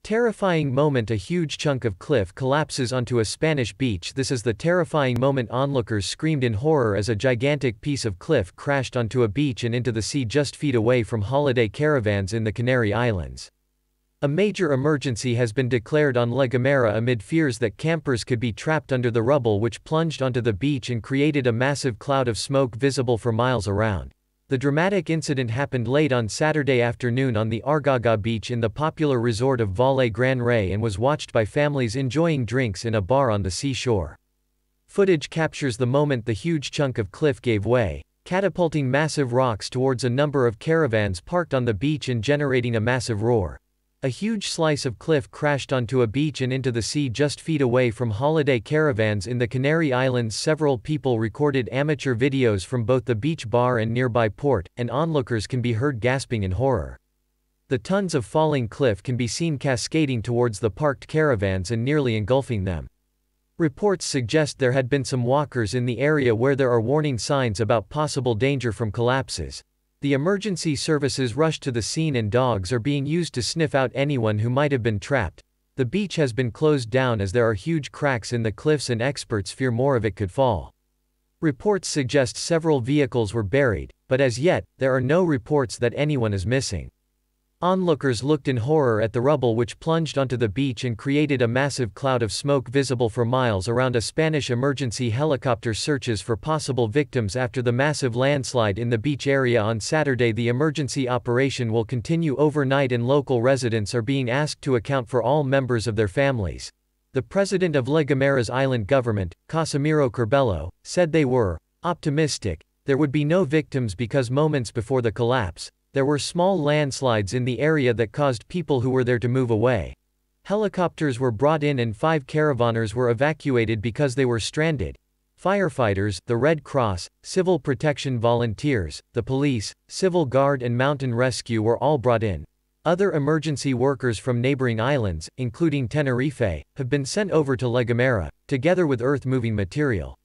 Terrifying moment. A huge chunk of cliff collapses onto a Spanish beach. This is the terrifying moment. Onlookers screamed in horror as a gigantic piece of cliff crashed onto a beach and into the sea just feet away from holiday caravans in the Canary Islands. A major emergency has been declared on La Gomera amid fears that campers could be trapped under the rubble which plunged onto the beach and created a massive cloud of smoke visible for miles around. The dramatic incident happened late on Saturday afternoon on the Argaga beach in the popular resort of Valle Gran Rey and was watched by families enjoying drinks in a bar on the seashore. Footage captures the moment the huge chunk of cliff gave way, catapulting massive rocks towards a number of caravans parked on the beach and generating a massive roar. A huge slice of cliff crashed onto a beach and into the sea just feet away from holiday caravans in the Canary Islands. Several people recorded amateur videos from both the beach bar and nearby port, and onlookers can be heard gasping in horror. The tons of falling cliff can be seen cascading towards the parked caravans and nearly engulfing them. Reports suggest there had been some walkers in the area where there are warning signs about possible danger from collapses. The emergency services rushed to the scene and dogs are being used to sniff out anyone who might have been trapped. The beach has been closed down as there are huge cracks in the cliffs and experts fear more of it could fall. Reports suggest several vehicles were buried, but as yet, there are no reports that anyone is missing. Onlookers looked in horror at the rubble which plunged onto the beach and created a massive cloud of smoke visible for miles around. A Spanish emergency helicopter searches for possible victims after the massive landslide in the beach area on Saturday. The emergency operation will continue overnight and local residents are being asked to account for all members of their families. The president of La Gomera's island government, Casimiro Curbelo, said they were optimistic there would be no victims because moments before the collapse, there were small landslides in the area that caused people who were there to move away. Helicopters were brought in and 5 caravanners were evacuated because they were stranded. Firefighters, the Red Cross, civil protection volunteers, the police, civil guard and mountain rescue were all brought in. Other emergency workers from neighboring islands, including Tenerife, have been sent over to La Gomera, together with earth-moving material.